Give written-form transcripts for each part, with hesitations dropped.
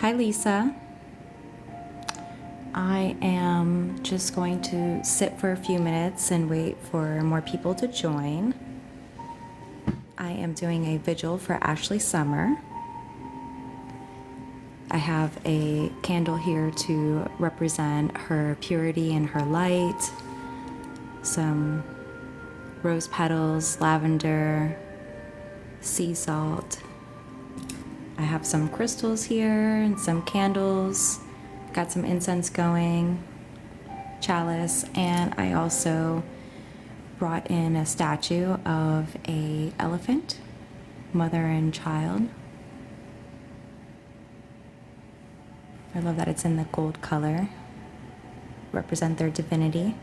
Hi, Lisa. I am just going to sit for a few minutes and wait for more people to join. I am doing a vigil for Ashlee Summer. I have a candle here to represent her purity and her light, some rose petals, lavender, sea salt. I have some crystals here and some candles. Got some incense going, chalice, and I also brought in a statue of a elephant, mother and child. I love that it's in the gold color, represent their divinity.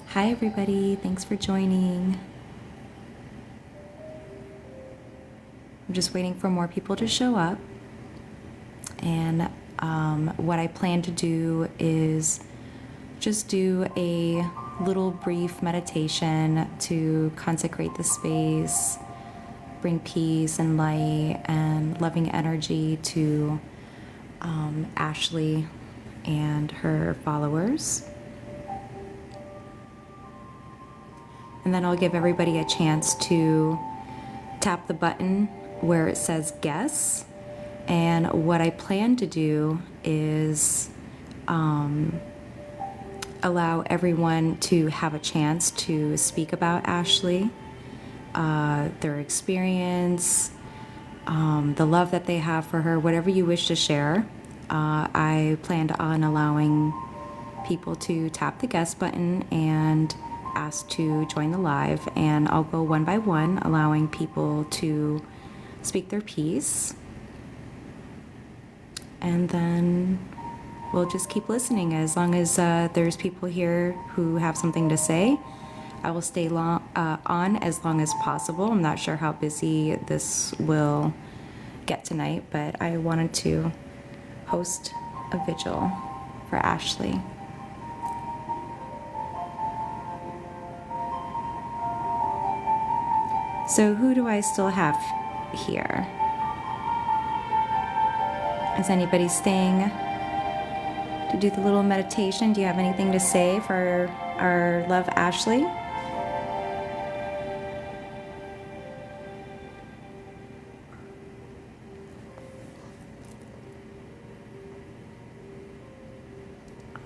Hi everybody, thanks for joining. I'm just waiting for more people to show up, and what I plan to do is just do a little brief meditation to consecrate the space, bring peace and light and loving energy to Ashlee and her followers. And then I'll give everybody a chance to tap the button where it says guess. And what I plan to do is allow everyone to have a chance to speak about Ashlee, their experience, the love that they have for her, whatever you wish to share. I planned on allowing people to tap the guest button and ask to join the live, and I'll go one by one, allowing people to speak their piece. And then we'll just keep listening. As long as there's people here who have something to say, I will stay on as long as possible. I'm not sure how busy this will get tonight, but I wanted to host a vigil for Ashlee. So who do I still have here? Is anybody staying to do the little meditation? Do you have anything to say for our love Ashlee?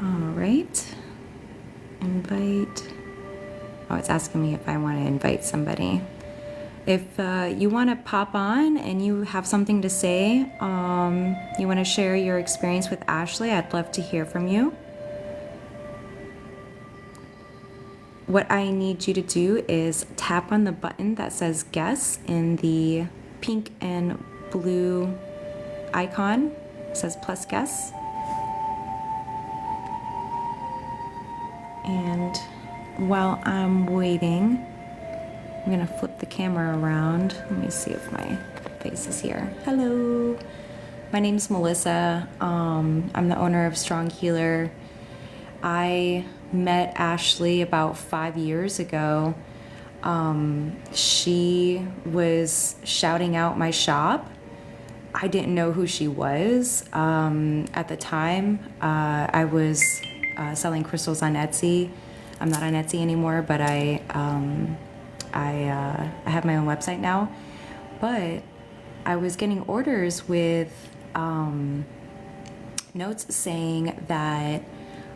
All right. Invite. Oh, it's asking me if I want to invite somebody. If you want to pop on and you have something to say, you want to share your experience with Ashlee, I'd love to hear from you. What I need you to do is tap on the button that says guess in the pink and blue icon. It says plus guess. And while I'm waiting, I'm gonna flip the camera around. Let me see if my face is here. Hello, my name's Melissa. I'm the owner of Strong Healer. I met Ashlee about 5 years ago. She was shouting out my shop. I didn't know who she was. At the time, I was selling crystals on Etsy. I'm not on Etsy anymore, but I have my own website now, but I was getting orders with notes saying that,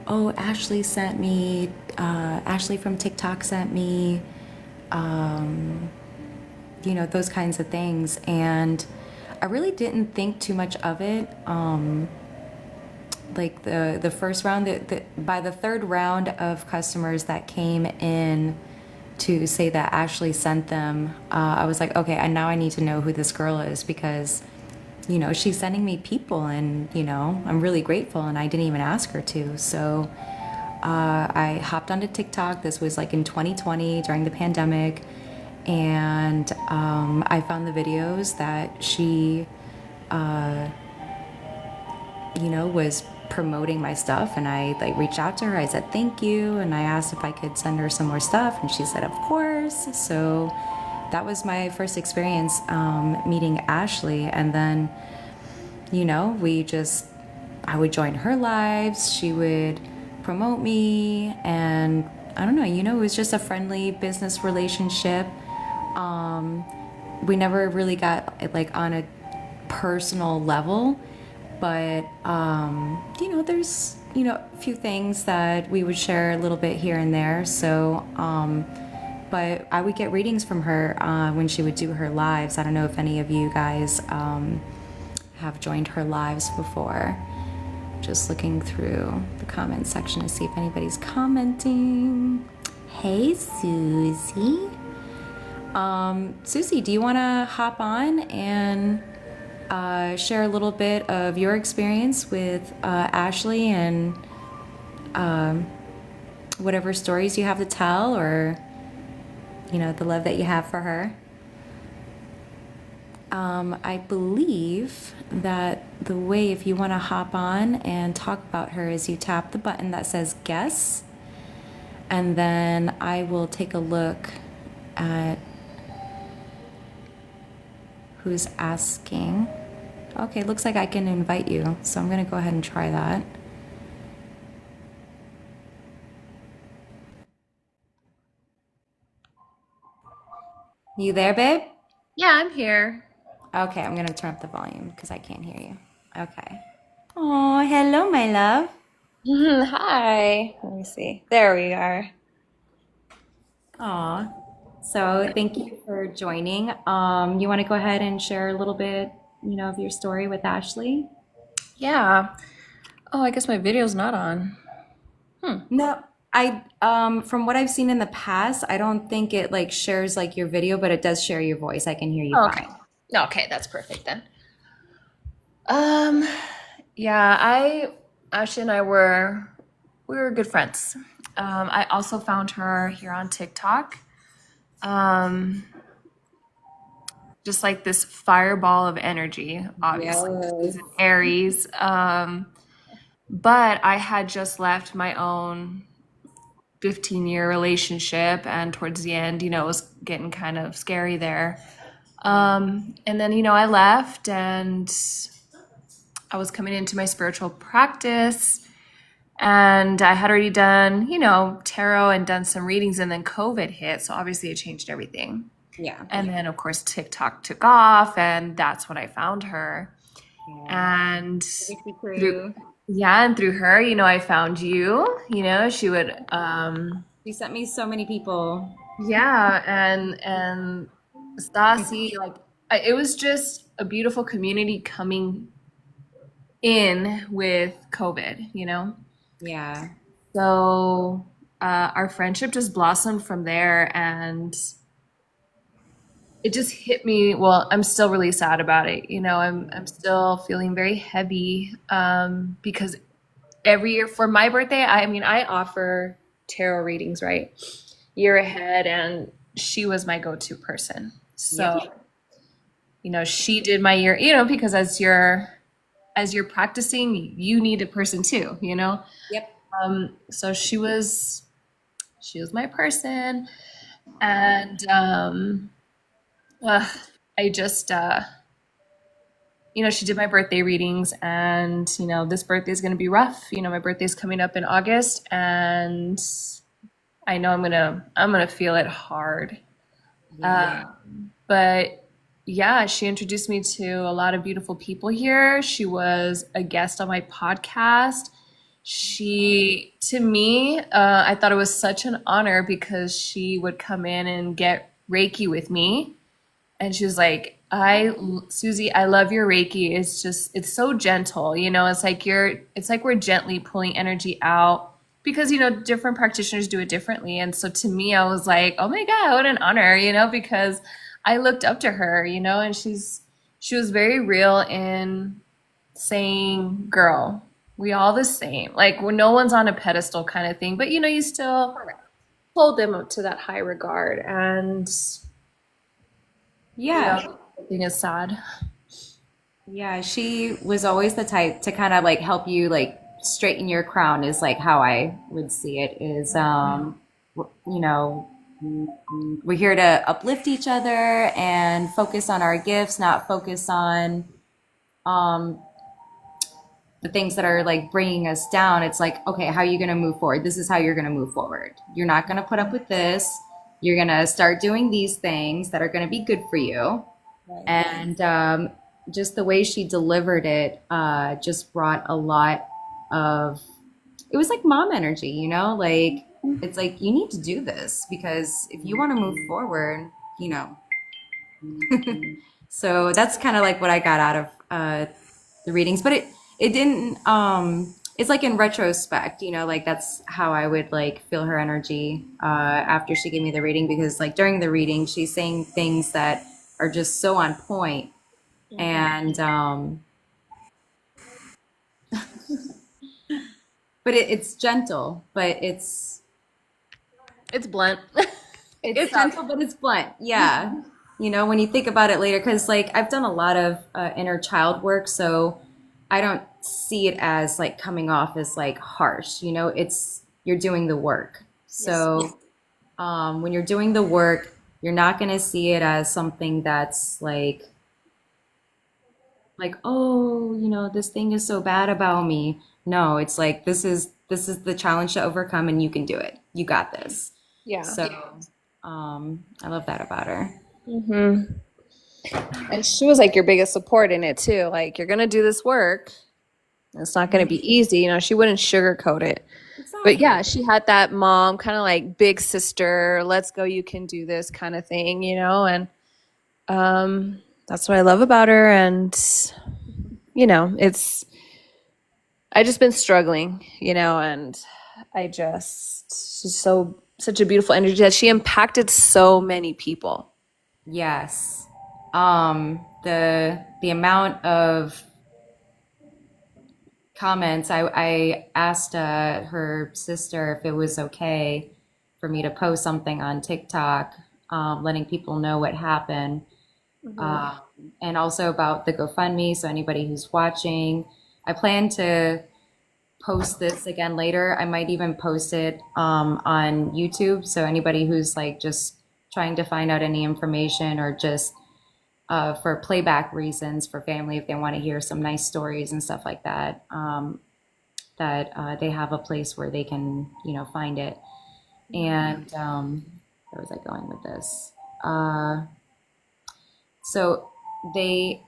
oh, Ashlee sent me, Ashlee from TikTok sent me, you know, those kinds of things. And I really didn't think too much of it. Like the first round, by the third round of customers that came in to say that Ashlee sent them, I was like, okay, and now I need to know who this girl is, because, you know, she's sending me people, and, you know, I'm really grateful, and I didn't even ask her to. So I hopped onto TikTok. This was like in 2020 during the pandemic, and I found the videos that she, you know, was promoting my stuff, and I like reached out to her. I said thank you, and I asked if I could send her some more stuff, and she said of course. So that was my first experience meeting Ashlee. And then I would join her lives, she would promote me, and I don't know, it was just a friendly business relationship. We never really got like on a personal level, but there's a few things that we would share a little bit here and there. So, but I would get readings from her when she would do her lives. I don't know if any of you guys have joined her lives before. Just looking through the comment section to see if anybody's commenting. Hey, Susie. Susie, do you want to hop on and share a little bit of your experience with Ashlee and whatever stories you have to tell, or the love that you have for her? I believe that the way, if you want to hop on and talk about her, is you tap the button that says guess, and then I will take a look at who's asking. Okay, looks like I can invite you, so I'm going to go ahead and try that. You there, babe? Yeah, I'm here. Okay, I'm going to turn up the volume because I can't hear you. Okay. Oh, hello, my love. Hi. Let me see. There we are. Aw. So thank you for joining. You want to go ahead and share a little bit, of your story with Ashlee? Yeah. Oh, I guess my video's not on. No, from what I've seen in the past, I don't think it like shares like your video, but it does share your voice. I can hear you Oh, okay. fine. Okay, that's perfect then. Um, yeah, Ashley and I we were good friends. I also found her here on TikTok. Um, just like this fireball of energy, obviously. She's Yes. an Aries. But I had just left my own 15-year relationship, and towards the end, it was getting kind of scary there. And then, I left and I was coming into my spiritual practice, and I had already done, tarot and done some readings, and then COVID hit. So obviously it changed everything. Yeah. And then, of course, TikTok took off, and that's when I found her. Yeah. And Crazy through, crew. yeah, and through her, I found you. She would, She sent me so many people. yeah, and Stassi, like, it was just a beautiful community coming in with COVID. Yeah. So our friendship just blossomed from there, and it just hit me. Well, I'm still really sad about it. I'm still feeling very heavy because every year for my birthday, I mean, I offer tarot readings, right? Year ahead, and she was my go-to person. So, Yep. she did my year, because as you're practicing, you need a person too. Yep. So she was my person, and I just she did my birthday readings, and this birthday is going to be rough. My birthday's coming up in August, and I know I'm gonna feel it hard. Yeah. But yeah, she introduced me to a lot of beautiful people here. She was a guest on my podcast. To me, I thought it was such an honor because she would come in and get Reiki with me. And she was like, Susie, I love your Reiki. It's so gentle. It's like we're gently pulling energy out because, different practitioners do it differently. And so to me, I was like, oh my God, what an honor, because I looked up to her, and she was very real in saying, girl, we all the same. Like, when no one's on a pedestal kind of thing, but, you still hold them up to that high regard. And, Yeah. thing is sad. Yeah, she was always the type to kind of like help you like straighten your crown is like how I would see it is you know we're here to uplift each other and focus on our gifts, not focus on the things that are like bringing us down, it's like, okay, how are you going to move forward? This is how you're going to move forward. You're not going to put up with this. You're going to start doing these things that are going to be good for you. Right. And just the way she delivered it just brought a lot of, it was like mom energy, you know, like it's like you need to do this because if you want to move forward, you know. So that's kind of like what I got out of the readings, but it didn't. It's like in retrospect, you know, like that's how I would like feel her energy after she gave me the reading because like during the reading, she's saying things that are just so on point, and but it's gentle, but It's blunt. it's It's tough. gentle, but it's blunt. Yeah. You know, when you think about it later, because like I've done a lot of inner child work, so I don't see it as like coming off as like harsh. You know, it's you're doing the work. Yes. So when you're doing the work, you're not going to see it as something that's like, oh, you know, this thing is so bad about me. No, it's like this is the challenge to overcome, and you can do it. You got this. Yeah. So I love that about her. Hmm. And she was like your biggest support in it too. Like, you're gonna do this work. It's not gonna be easy. You know, she wouldn't sugarcoat it. But Exactly. yeah, she had that mom kind of like big sister, let's go, you can do this kind of thing, you know, and that's what I love about her. And you know, it's I just been struggling, you know, and she's so such a beautiful energy that she impacted so many people. Yes. The amount of comments I asked her sister if it was okay for me to post something on TikTok, letting people know what happened, Hmm. um, and also about the GoFundMe. So anybody who's watching, I plan to post this again later. I might even post it on YouTube. So anybody who's like just trying to find out any information or just for playback reasons for family if they want to hear some nice stories and stuff like that. That they have a place where they can, you know, find it. And where was I going with this? Uh, so they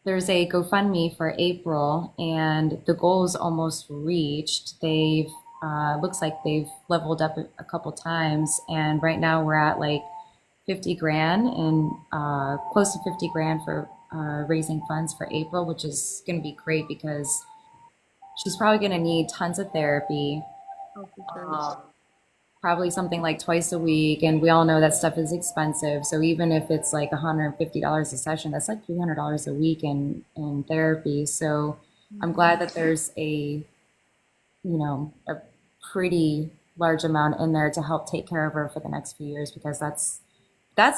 there's a GoFundMe for April, and the goal is almost reached. They've looks like they've leveled up a couple times, and right now we're at like 50 grand and close to 50 grand for raising funds for April, which is going to be great because she's probably going to need tons of therapy, Oh, for sure. probably something like twice a week. And we all know that stuff is expensive. So even if it's like $150 a session, that's like $300 a week in therapy. So I'm glad that there's a pretty large amount in there to help take care of her for the next few years because that's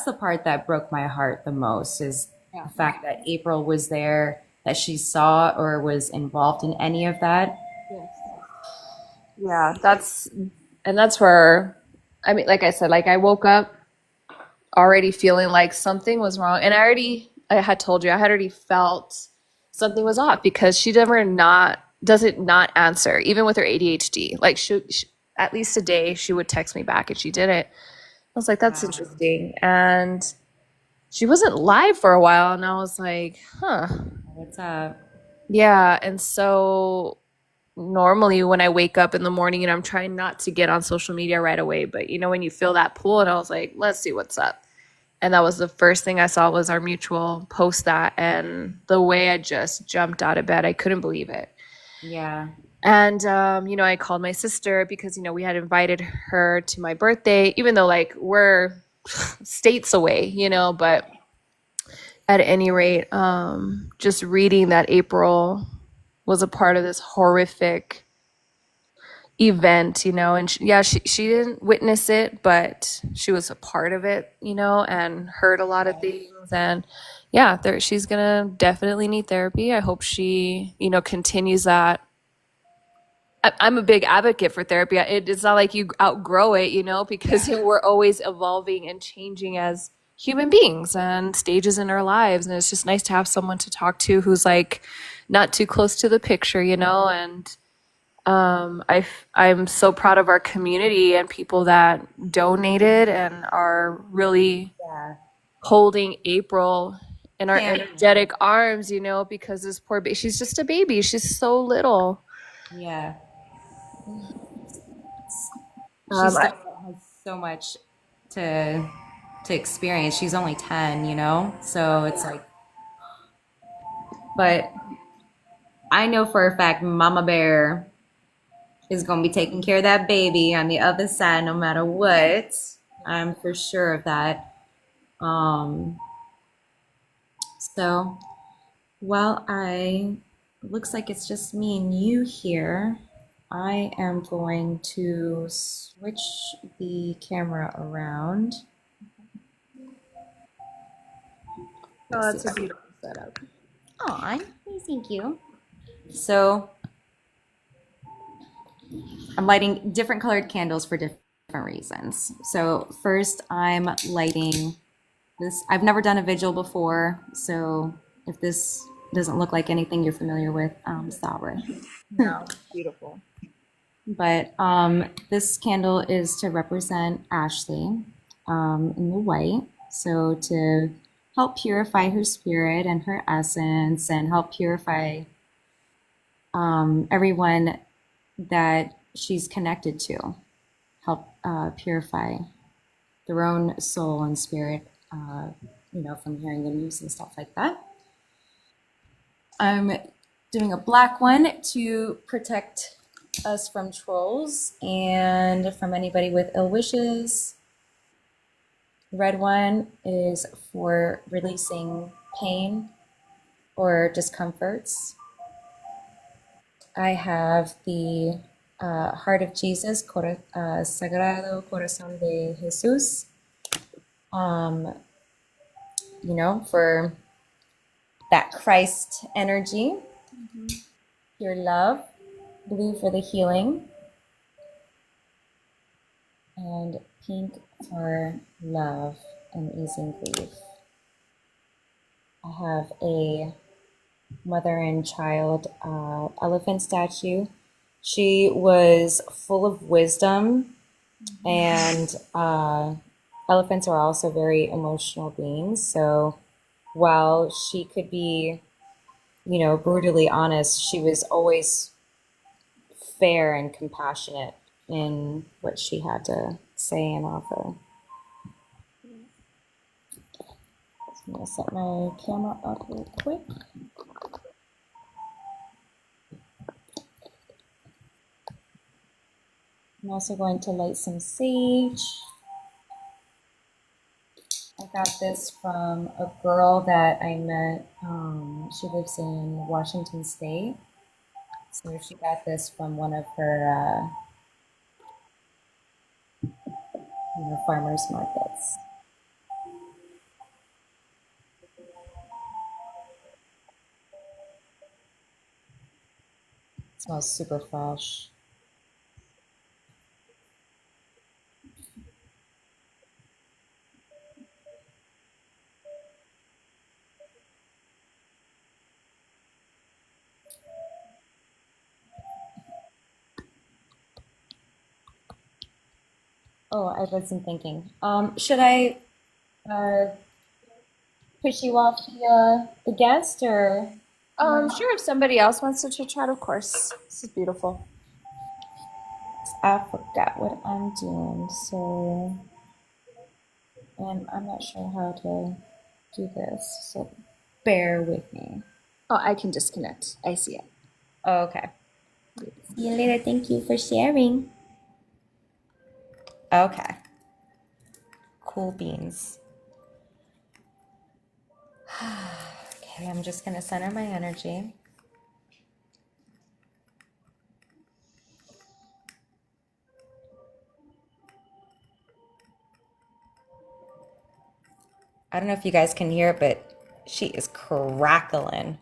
the part that broke my heart the most is Yeah. the fact that April was there, that she saw or was involved in any of that. Yes. Yeah, that's where I mean, like I said, like I woke up already feeling like something was wrong, and I had told you I had already felt something was off because she never not doesn't not answer even with her ADHD. Like she at least a day she would text me back and she didn't. I was like, that's Wow. interesting, and she wasn't live for a while, and I was like, huh. What's up? Yeah, and so normally when I wake up in the morning, I'm trying not to get on social media right away, but when you feel that pull, and I was like, let's see what's up. And that was the first thing I saw was our mutual post that, and the way I just jumped out of bed, I couldn't believe it. Yeah. And I called my sister because we had invited her to my birthday, even though like we're states away, but at any rate, just reading that April was a part of this horrific event, and she didn't witness it, but she was a part of it, and heard a lot of things. And yeah, she's gonna definitely need therapy. I hope she, continues that. I'm a big advocate for therapy. It's not like you outgrow it, because we're always evolving and changing as human beings and stages in our lives. And it's just nice to have someone to talk to who's like not too close to the picture, you know? And I'm so proud of our community and people that donated and are really Yeah. holding April in our Champ. energetic arms, you know, because this poor baby, she's just a baby. She's so little. Yeah. She Um, still I, has so much to experience. She's only 10, you know? So it's like, but I know for a fact Mama Bear is going to be taking care of that baby on the other side no matter what. I'm for sure of that. Um, so, while I looks like it's just me and you here, I am going to switch the camera around. oh, Let's see. that's a beautiful setup. Oh, thank you. So I'm lighting different colored candles for different reasons. So first I'm lighting this. I've never done a vigil before, so if this doesn't look like anything you're familiar with, sorry. No, beautiful. But this candle is to represent Ashley in the white. So to help purify her spirit and her essence and help purify everyone that she's connected to, help purify their own soul and spirit, from hearing the news and stuff like that. I'm doing a black one to protect us from trolls and from anybody with ill wishes. Red one is for releasing pain or discomforts. I have the Heart of Jesus, Sagrado Corazón de Jesús, for that Christ energy, pure love. Blue for the healing, and pink for love and easing grief. I have a mother and child elephant statue. She was full of wisdom, and elephants are also very emotional beings. So while she could be, brutally honest, she was always fair and compassionate in what she had to say and offer. I'm going to set my camera up real quick. I'm also going to light some sage. I got this from a girl that I met. She lives in Washington State. So she got this from one of her farmers markets. It smells super fresh. Oh, I wasn't thinking. Should I push you off the guest or? Sure, if somebody else wants to chit chat, of course. This is beautiful. I forgot what I'm doing, so and I'm not sure how to do this, so bear with me. Oh, I can disconnect. I see it. Oh, okay. See you later. Thank you for sharing. Okay. Cool beans. Okay, I'm just gonna center my energy. I don't know if you guys can hear it, but she is crackling.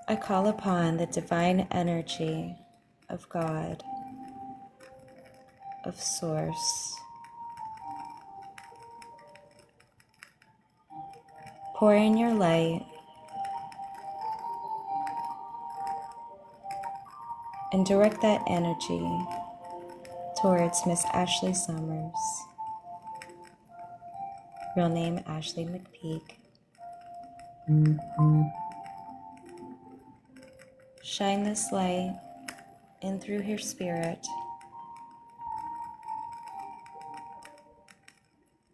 I call upon the divine energy of God, of Source. Pour in your light and direct that energy towards Miss Ashlee Summers, real name Ashlee McPeak. Shine this light in through her spirit.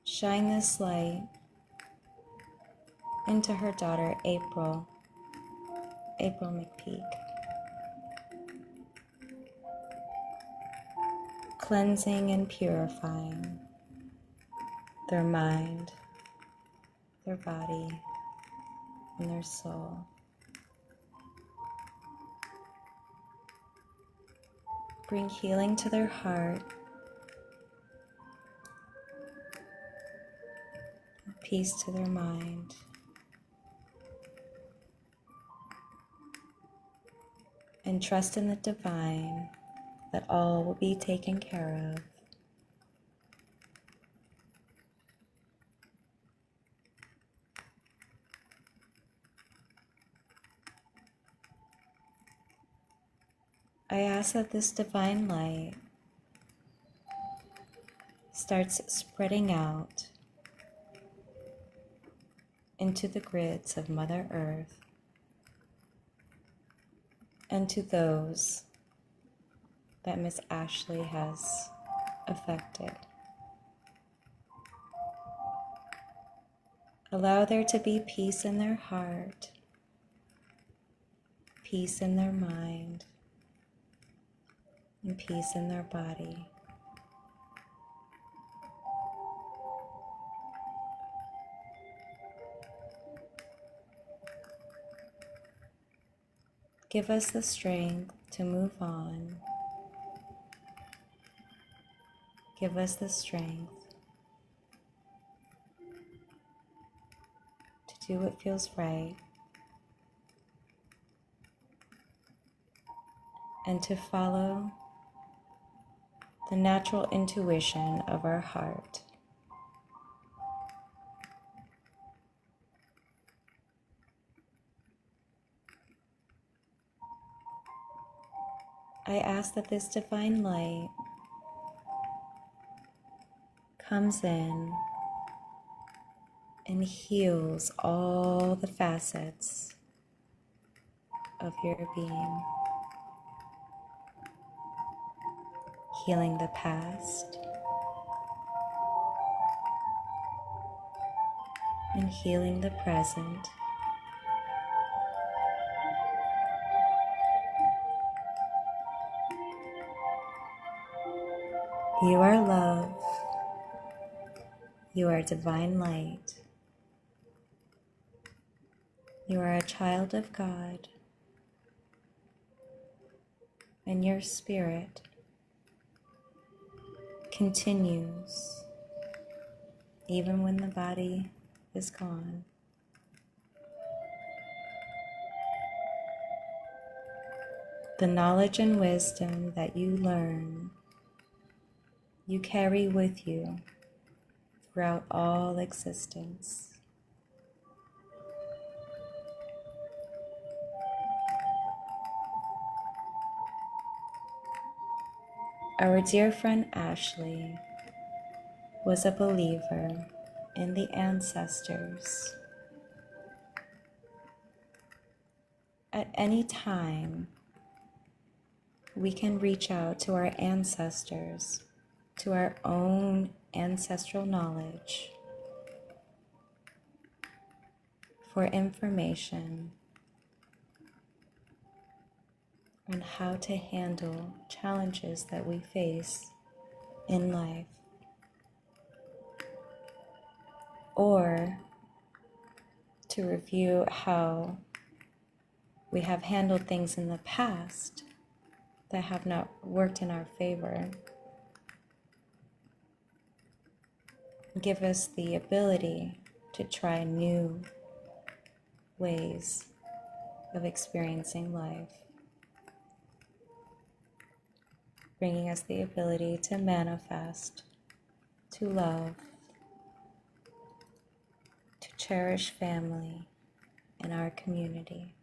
Shine this light into her daughter, April McPeak. Cleansing and purifying their mind, their body, and their soul. Bring healing to their heart, peace to their mind. And trust in the divine that all will be taken care of. I ask that this divine light starts spreading out into the grids of Mother Earth and to those that Miss Ashlee has affected. Allow there to be peace in their heart, peace in their mind, and peace in their body. Give us the strength to move on. Give us the strength to do what feels right and to follow the natural intuition of our heart. I ask that this divine light comes in and heals all the facets of your being, healing the past and healing the present. You are love. You are divine light. You are a child of God, and your spirit continues even when the body is gone. The knowledge and wisdom that you learn, you carry with you throughout all existence. Our dear friend Ashlee was a believer in the ancestors. At any time, we can reach out to our ancestors, to our own ancestral knowledge for information on how to handle challenges that we face in life, or to review how we have handled things in the past that have not worked in our favor. Give us the ability to try new ways of experiencing life, bringing us the ability to manifest, to love, to cherish family in our community.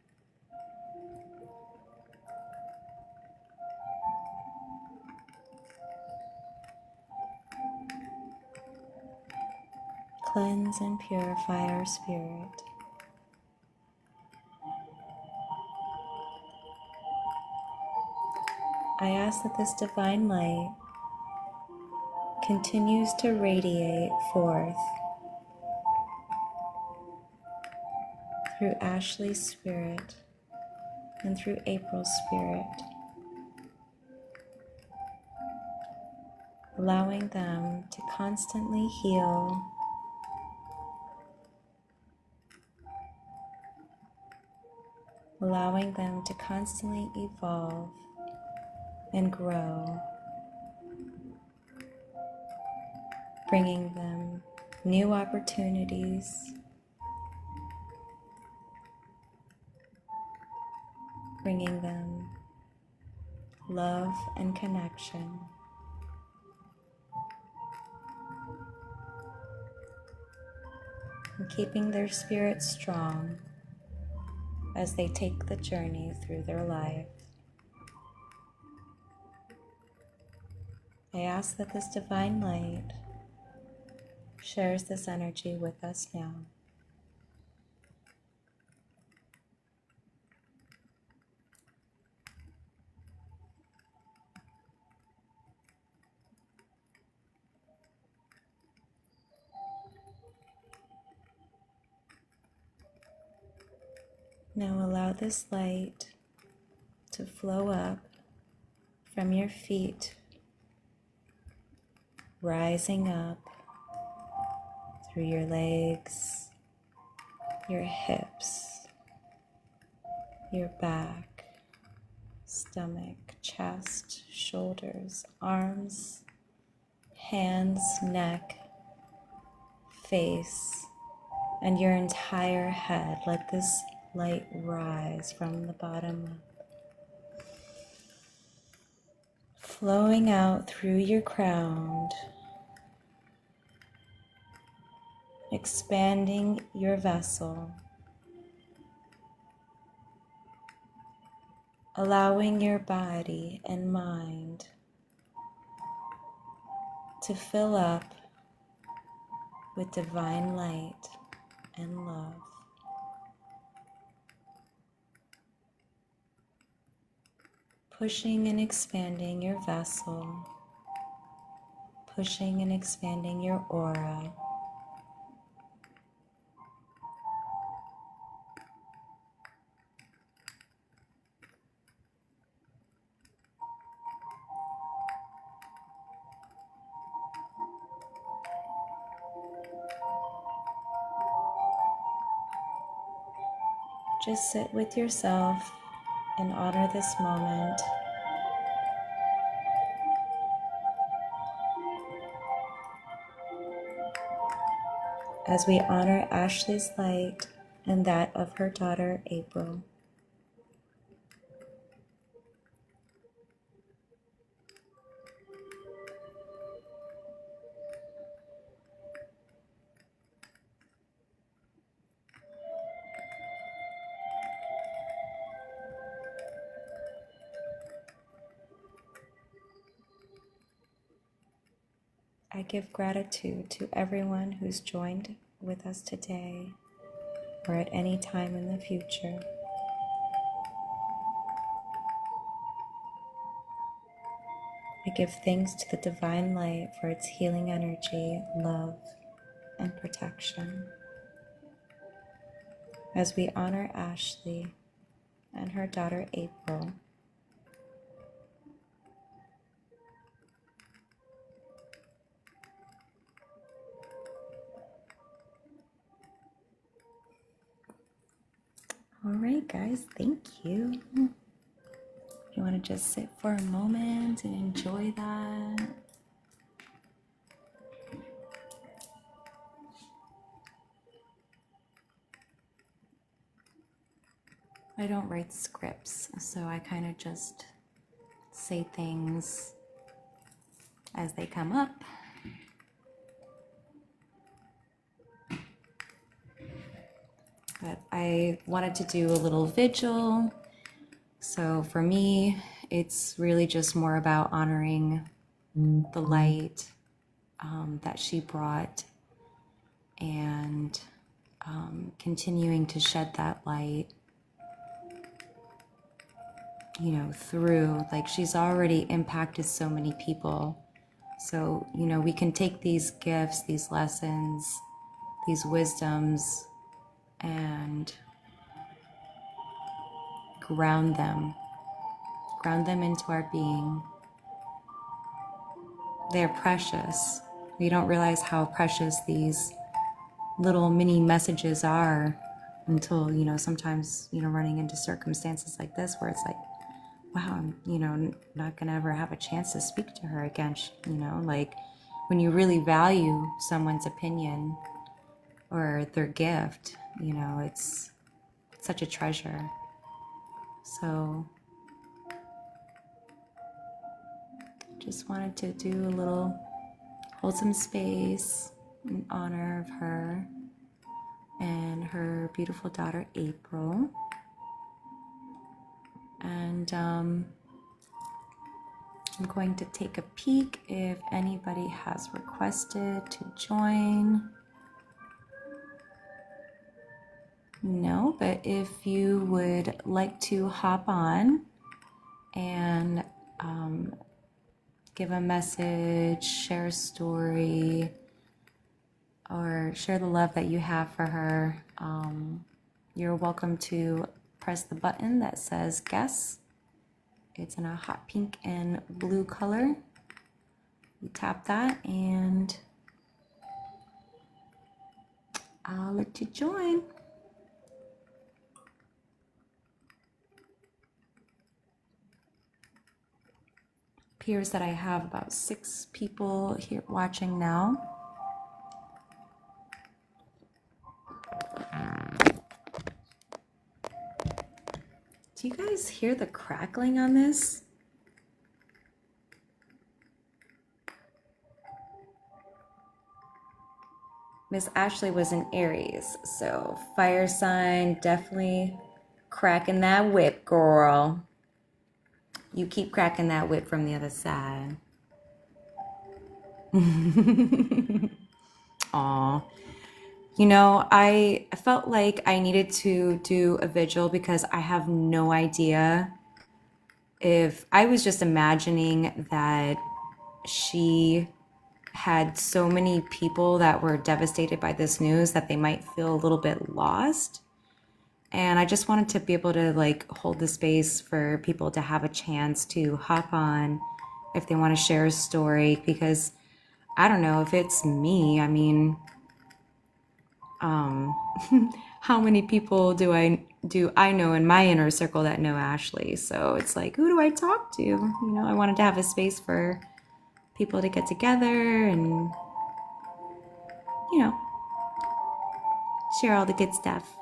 Cleanse and purify our spirit. I ask that this divine light continues to radiate forth through Ashlee's spirit and through April's spirit, allowing them to constantly heal, allowing them to constantly evolve and grow, bringing them new opportunities, bringing them love and connection, and keeping their spirits strong as they take the journey through their life. I ask that this divine light shares this energy with us now. Now allow this light to flow up from your feet, rising up through your legs, your hips, your back, stomach, chest, shoulders, arms, hands, neck, face, and your entire head. Let this light rise from the bottom up, flowing out through your crown, expanding your vessel, allowing your body and mind to fill up with divine light and love. Pushing and expanding your vessel, pushing and expanding your aura, just sit with yourself and honor this moment. As we honor Ashlee's light and that of her daughter, April. I give gratitude to everyone who's joined with us today or at any time in the future. I give thanks to the divine light for its healing energy, love, and protection. As we honor Ashlee and her daughter April, all right, guys, thank you. You want to just sit for a moment and enjoy that. I don't write scripts, so I kind of just say things as they come up. But I wanted to do a little vigil. So for me, it's really just more about honoring the light that she brought and continuing to shed that light, you know, through, like, she's already impacted so many people. So, you know, we can take these gifts, these lessons, these wisdoms, and ground them into our being. They're precious. We don't realize how precious these little mini messages are until, you know, sometimes, you know, running into circumstances like this where it's like, wow, I'm, you know, not gonna ever have a chance to speak to her again. You know, like when you really value someone's opinion or their gift, you know, it's such a treasure. So just wanted to do a little wholesome space in honor of her and her beautiful daughter, April. And I'm going to take a peek if anybody has requested to join. No, but if you would like to hop on and give a message, share a story, or share the love that you have for her, you're welcome to press the button that says guess. It's in a hot pink and blue color. You tap that and I'll let you join. Appears that I have about 6 people here watching now. Do you guys hear the crackling on this? Miss Ashlee was an Aries, so fire sign, definitely cracking that whip, girl. You keep cracking that whip from the other side. Aw. You know, I felt like I needed to do a vigil because I have no idea if I was just imagining that she had so many people that were devastated by this news that they might feel a little bit lost. And I just wanted to be able to like hold the space for people to have a chance to hop on if they want to share a story, because I don't know if it's me. I mean, how many people do I know in my inner circle that know Ashlee? So it's like, who do I talk to? You know, I wanted to have a space for people to get together and, you know, share all the good stuff.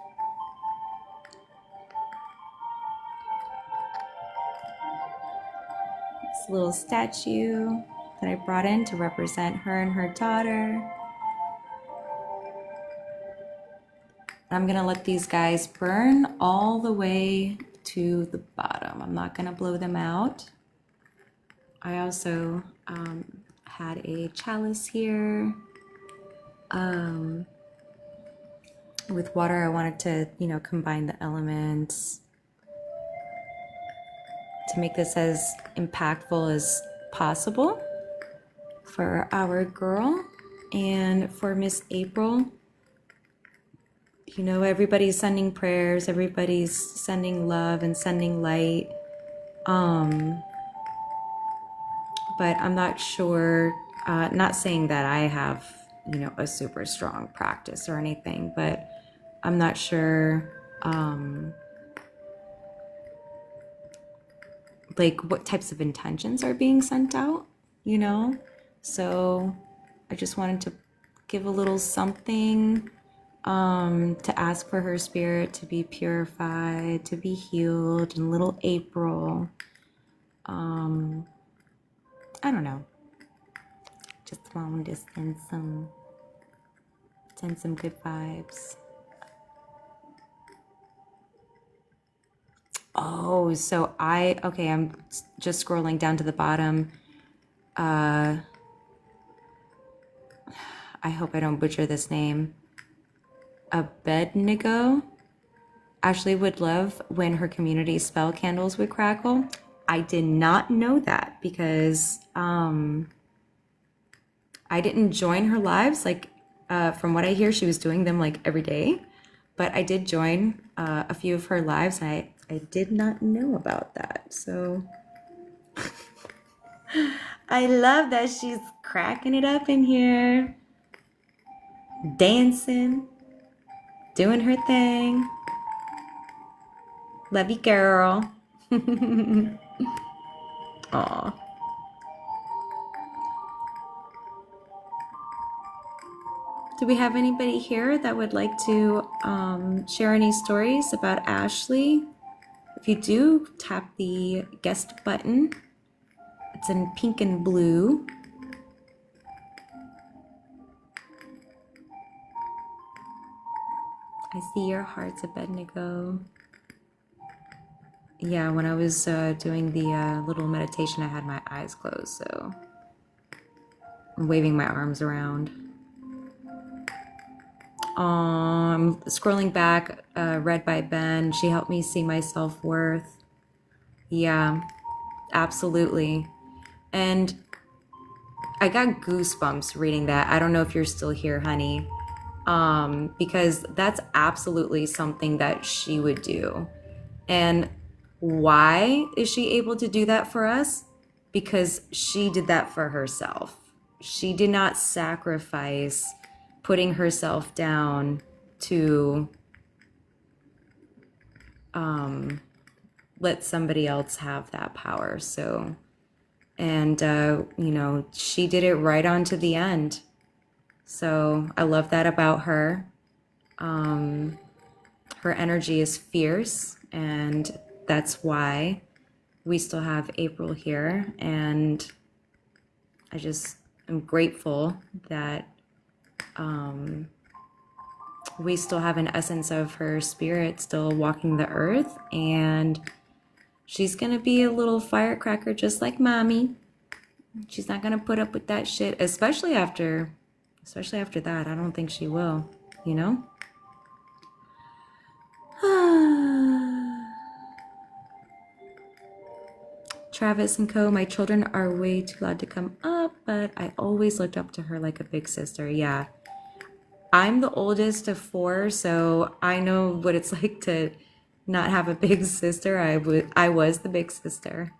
This little statue that I brought in to represent her and her daughter. I'm gonna let these guys burn all the way to the bottom. I'm not gonna blow them out. I also had a chalice here with water. I wanted to, you know, combine the elements to make this as impactful as possible for our girl. And for Miss April, you know, everybody's sending prayers, everybody's sending love and sending light. But I'm not sure, not saying that I have, you know, a super strong practice or anything, but I'm not sure, like what types of intentions are being sent out, you know? So I just wanted to give a little something, to ask for her spirit to be purified, to be healed, and little April. I don't know. Just wanted to send some good vibes. Oh, so I'm just scrolling down to the bottom. I hope I don't butcher this name. Abednego. Ashlee would love when her community spell candles would crackle. I did not know that because I didn't join her lives. Like, from what I hear, she was doing them like every day. But I did join a few of her lives, and I did not know about that. So I love that she's cracking it up in here, dancing, doing her thing. Love you, girl. Aw. Do we have anybody here that would like to share any stories about Ashlee? If you do, tap the guest button. It's in pink and blue. I see your hearts, Abednego. Yeah, when I was doing the little meditation, I had my eyes closed, so I'm waving my arms around. I'm scrolling back, read by Ben. She helped me see my self-worth. Yeah, absolutely. And I got goosebumps reading that. I don't know if you're still here, honey, because that's absolutely something that she would do. And why is she able to do that for us? Because she did that for herself. She did not sacrifice putting herself down to let somebody else have that power. So, and she did it right on to the end. So I love that about her. Her energy is fierce, and that's why we still have April here. And I just am grateful that we still have an essence of her spirit still walking the earth, and she's gonna be a little firecracker just like mommy. She's not gonna put up with that shit, especially after that. I don't think she will, you know? Travis and Co, my children are way too loud to come up, but I always looked up to her like a big sister. Yeah. I'm the oldest of 4, so I know what it's like to not have a big sister. I was the big sister.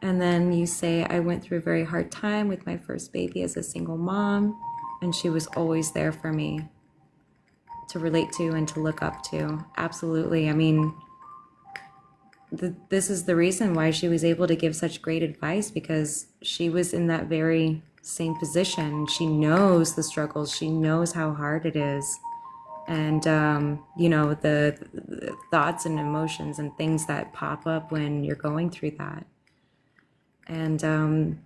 And then you say, I went through a very hard time with my first baby as a single mom, and she was always there for me to relate to and to look up to. Absolutely. I mean, this is the reason why she was able to give such great advice, because she was in that very same position. She knows the struggles. She knows how hard it is. And, the thoughts and emotions and things that pop up when you're going through that. And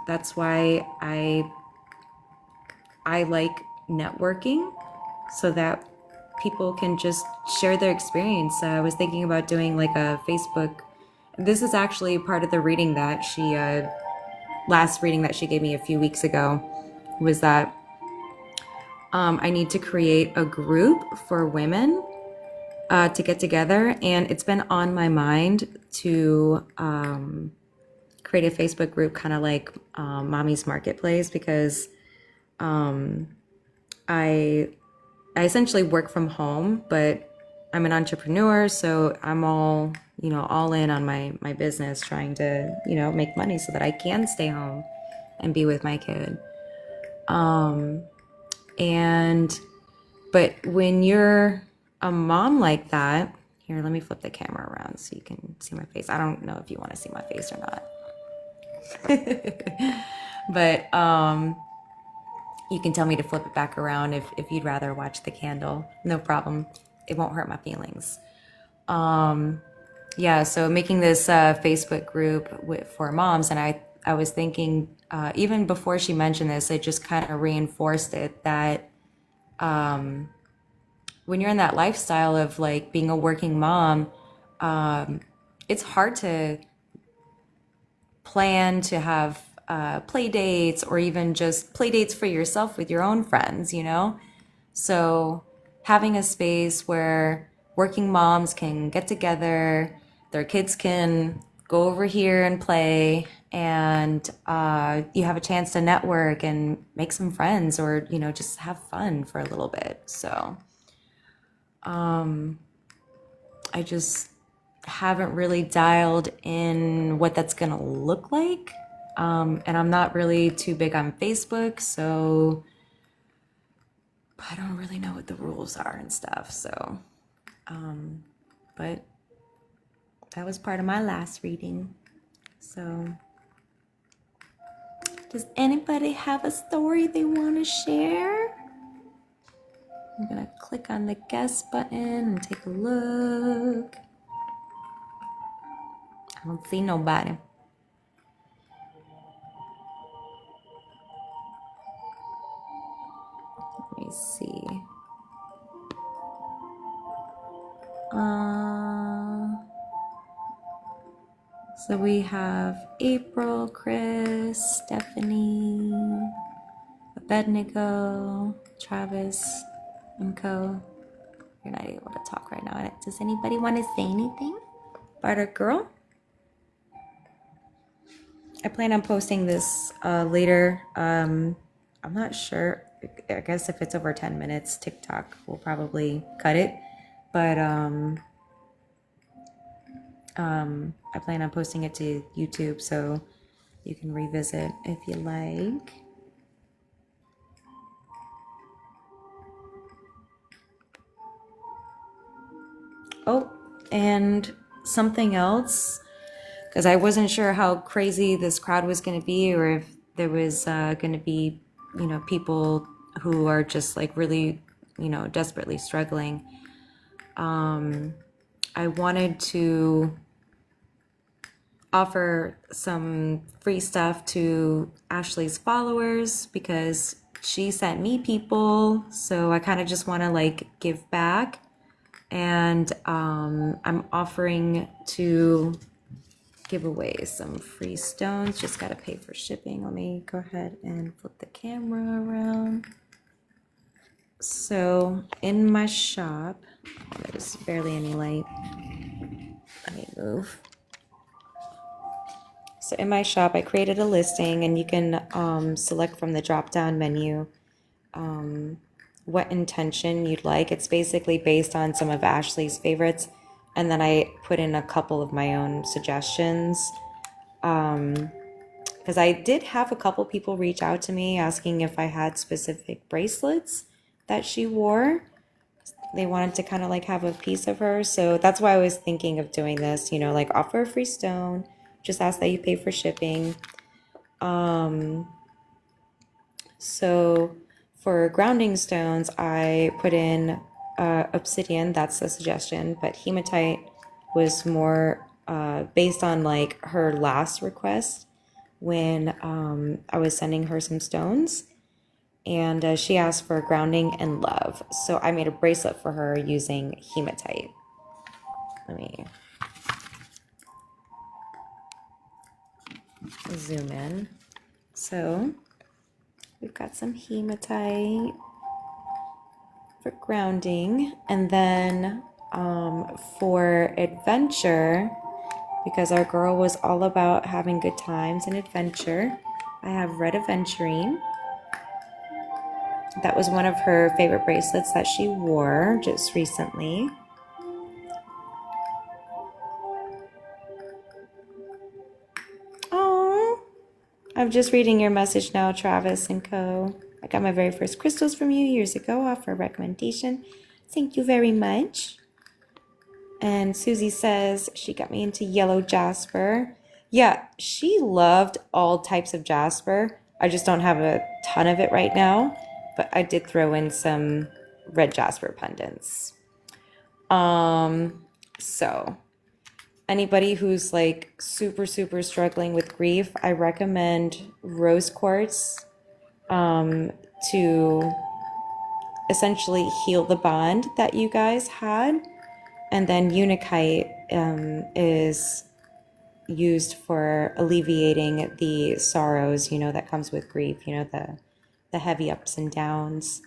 that's why I like networking, so that people can just share their experience. I was thinking about doing like a Facebook. This is actually part of the reading that last reading that she gave me a few weeks ago, was that I need to create a group for women to get together. And it's been on my mind to create a Facebook group, kind of like Mommy's Marketplace, because I essentially work from home, but I'm an entrepreneur, so I'm all in on my business, trying to, make money so that I can stay home and be with my kid. But when you're a mom like that, here, let me flip the camera around so you can see my face. I don't know if you want to see my face or not. But You can tell me to flip it back around if you'd rather watch the candle. No problem. It won't hurt my feelings. Yeah, so making this Facebook group for moms, and I was thinking, even before she mentioned this, it just kind of reinforced it that when you're in that lifestyle of like being a working mom, it's hard to plan to have play dates or even just play dates for yourself with your own friends, you know? So having a space where working moms can get together, their kids can go over here and play, and you have a chance to network and make some friends or, you know, just have fun for a little bit. So I just haven't really dialed in what that's gonna look like. And I'm not really too big on Facebook, so I don't really know what the rules are and stuff. So, but that was part of my last reading. So, does anybody have a story they want to share? I'm gonna click on the guest button and take a look. I don't see nobody. Let me see. So we have April, Chris, Stephanie, Abednego, Travis, and Co. You're not able to talk right now. Does anybody want to say anything about our girl? I plan on posting this later. I'm not sure. I guess if it's over 10 minutes, TikTok will probably cut it. But I plan on posting it to YouTube, so you can revisit if you like. Oh, and something else, because I wasn't sure how crazy this crowd was going to be, or if there was going to be, you know, people who are just like really, you know, desperately struggling. I wanted to offer some free stuff to Ashlee's followers because she sent me people, so I kind of just want to like give back. And I'm offering to give away some free stones. Just gotta pay for shipping. Let me go ahead and flip the camera around. So in my shop, there's barely any light. Let me move. So in my shop, I created a listing, and you can select from the drop-down menu what intention you'd like. It's basically based on some of Ashlee's favorites, and then I put in a couple of my own suggestions. Because I did have a couple people reach out to me asking if I had specific bracelets that she wore. They wanted to kind of like have a piece of her. So that's why I was thinking of doing this, you know, like offer a free stone, just ask that you pay for shipping. So for grounding stones, I put in obsidian, that's the suggestion, but hematite was more based on like her last request when I was sending her some stones. And she asked for grounding and love. So I made a bracelet for her using hematite. Let me zoom in. So we've got some hematite for grounding. And then for adventure, because our girl was all about having good times and adventure, I have red aventurine. That was one of her favorite bracelets that she wore just recently. Oh, I'm just reading your message now, Travis and Co. I got my very first crystals from you years ago off a recommendation. Thank you very much. And Susie says she got me into yellow jasper. Yeah, she loved all types of jasper. I just don't have a ton of it right now, but I did throw in some red jasper pendants. So anybody who's like super, super struggling with grief, I recommend rose quartz to essentially heal the bond that you guys had. And then unakite is used for alleviating the sorrows, that comes with grief, the heavy ups and downs.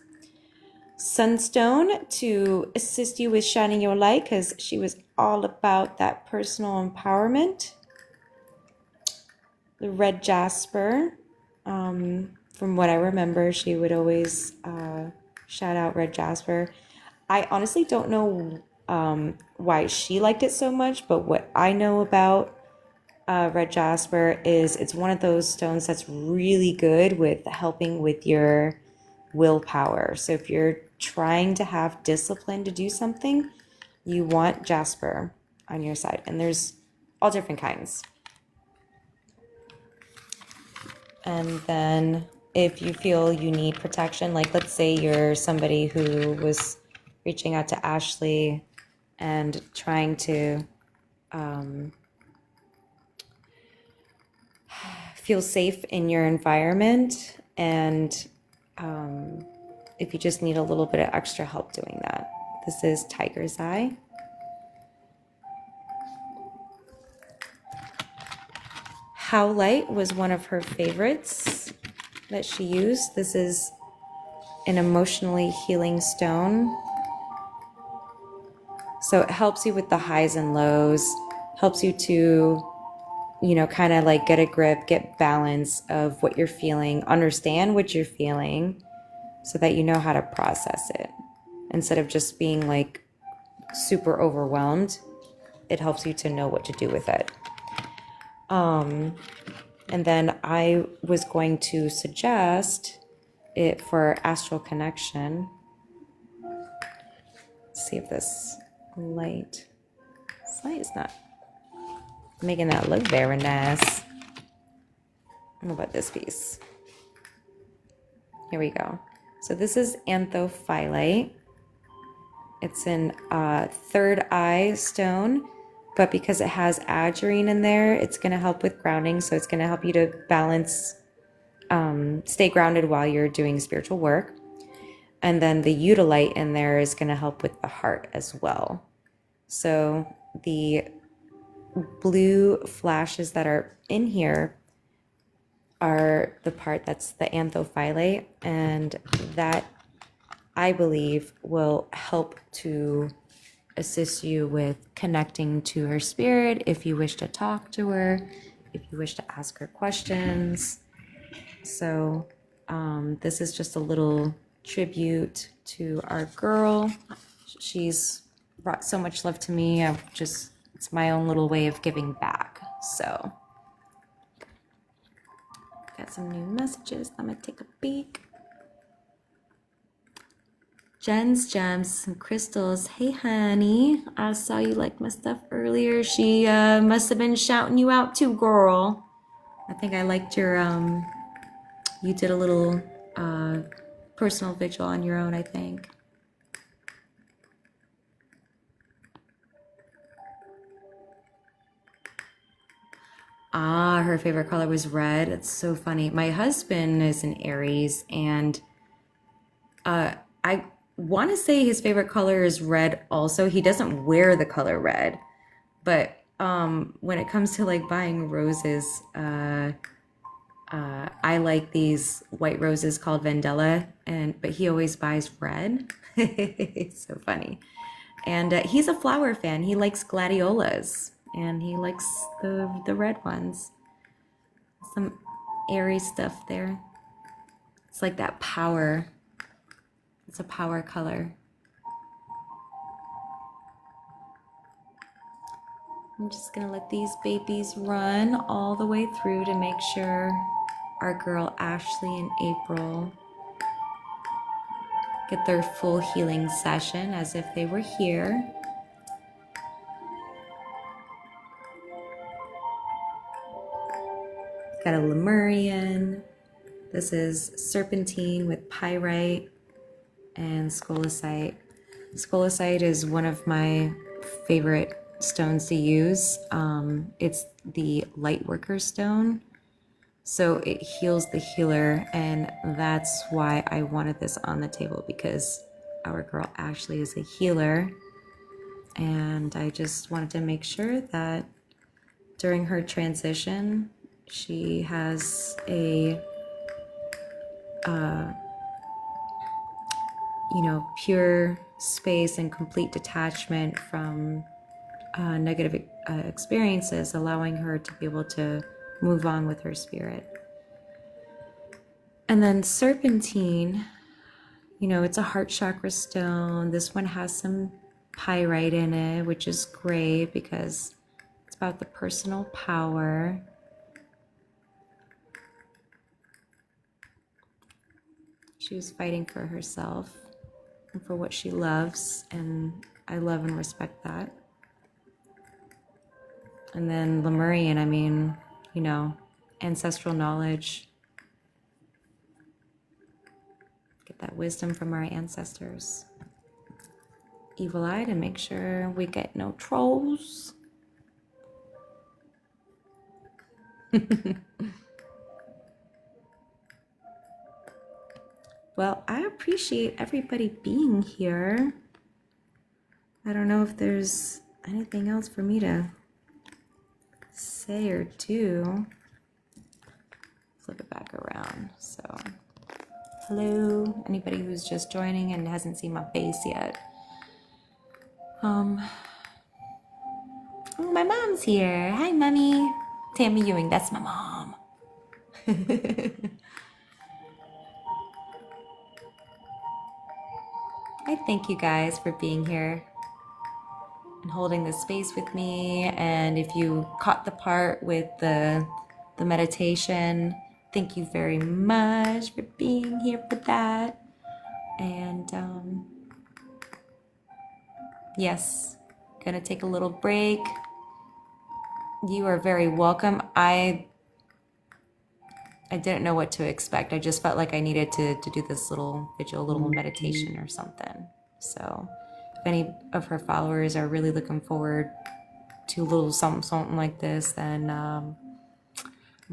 Sunstone to assist you with shining your light, because she was all about that personal empowerment. The red jasper, from what I remember, she would always shout out red jasper. I honestly don't know why she liked it so much, but what I know about red jasper is it's one of those stones that's really good with helping with your willpower. So if you're trying to have discipline to do something, you want jasper on your side. And there's all different kinds. And then if you feel you need protection, like let's say you're somebody who was reaching out to Ashlee and trying to feel safe in your environment, and if you just need a little bit of extra help doing that. This is Tiger's Eye. Howlite was one of her favorites that she used. This is an emotionally healing stone. So it helps you with the highs and lows, helps you to, kind of like get a grip, get balance of what you're feeling, understand what you're feeling so that you know how to process it. Instead of just being like super overwhelmed, it helps you to know what to do with it. And then I was going to suggest it for astral connection. Let's see if this light is not making that look very nice. What about this piece? Here we go. So this is anthophyllite. It's an third eye stone, but because it has agerine in there, it's going to help with grounding. So it's going to help you to balance, stay grounded while you're doing spiritual work. And then the eudolite in there is going to help with the heart as well. So the blue flashes that are in here are the part that's the anthophyllite, and that I believe will help to assist you with connecting to her spirit if you wish to talk to her, if you wish to ask her questions. So this is just a little tribute to our girl. She's brought so much love to me. It's my own little way of giving back. So got some new messages. I'm gonna take a peek. Jen's Gems, some crystals. Hey, honey. I saw you liked my stuff earlier. She must have been shouting you out too, girl. I think I liked your, you did a little personal vigil on your own, I think. Ah, her favorite color was red. It's so funny. My husband is an Aries, and I want to say his favorite color is red also. He doesn't wear the color red, but when it comes to like buying roses, I like these white roses called Vendella, but he always buys red. It's so funny. And he's a flower fan. He likes gladiolas, and he likes the red ones. Some airy stuff there. It's like that power. It's a power color. I'm just gonna let these babies run all the way through to make sure our girl Ashlee and April get their full healing session as if they were here. Got a Lemurian, This is serpentine with pyrite and scolecite. Scolecite is one of my favorite stones to use. It's the light worker stone, so it heals the healer, and that's why I wanted this on the table, because our girl Ashley is a healer, and I just wanted to make sure that during her transition she has a pure space and complete detachment from negative experiences, allowing her to be able to move on with her spirit. And then serpentine, it's a heart chakra stone. This one has some pyrite in it, which is great because it's about the personal power. She was fighting for herself and for what she loves, and I love and respect that. And then Lemurian, ancestral knowledge. Get that wisdom from our ancestors. Evil eye to make sure we get no trolls. Well, I appreciate everybody being here. I don't know if there's anything else for me to say or do. Flip it back around. So, hello, anybody who's just joining and hasn't seen my face yet. Oh, my mom's here. Hi, Mommy. Tammy Ewing, that's my mom. I thank you guys for being here and holding this space with me. And if you caught the part with the meditation, thank you very much for being here for that. And yes, gonna take a little break. You are very welcome. I didn't know what to expect. I just felt like I needed to do this little vigil, little meditation or something. So if any of her followers are really looking forward to a little something like this, then I'm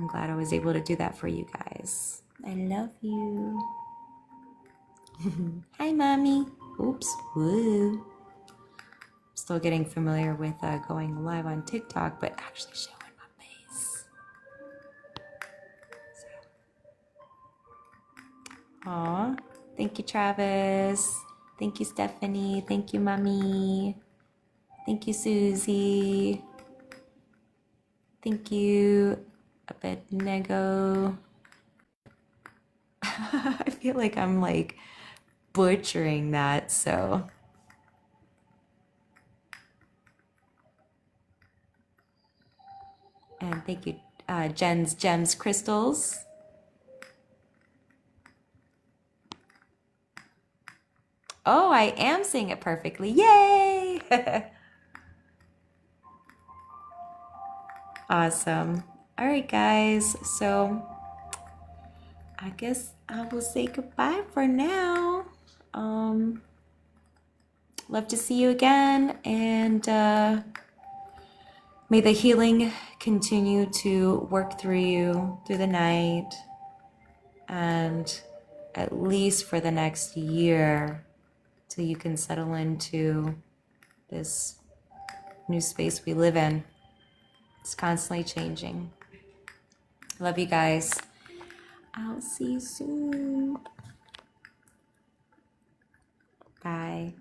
glad I was able to do that for you guys. I love you. Hi, Mommy. Oops. Woo. Still getting familiar with going live on TikTok, but actually showing my face. Aw, thank you, Travis. Thank you, Stephanie. Thank you, Mommy. Thank you, Susie. Thank you, Abednego. I feel like I'm like butchering that, so. And thank you, Jen's Gems Crystals. Oh, I am saying it perfectly. Yay! Awesome. All right, guys. So I guess I will say goodbye for now. Love to see you again, and may the healing continue to work through you through the night, and at least for the next year, till you can settle into this new space we live in. It's constantly changing. Love you guys. I'll see you soon. Bye.